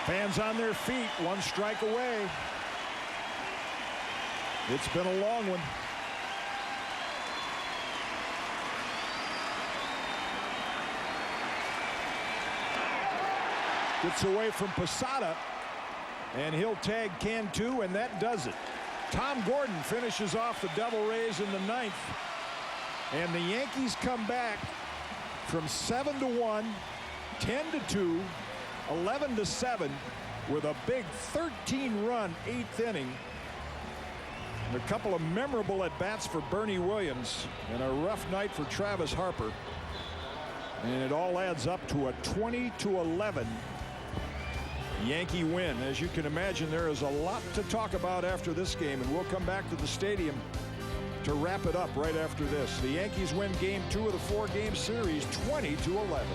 Fans on their feet, 1 strike away. It's been a long one. Gets away from Posada, and he'll tag Cantu, and that does it. Tom Gordon finishes off the Devil Rays in the 9th, and the Yankees come back from 7-1, 10-2, 11-7 with a big 13-run 8th inning. A couple of memorable at-bats for Bernie Williams and a rough night for Travis Harper. And it all adds up to a 20-11 Yankee win. As you can imagine, there is a lot to talk about after this game, and we'll come back to the stadium to wrap it up right after this. The Yankees win Game 2 of the 4-game series, 20-11.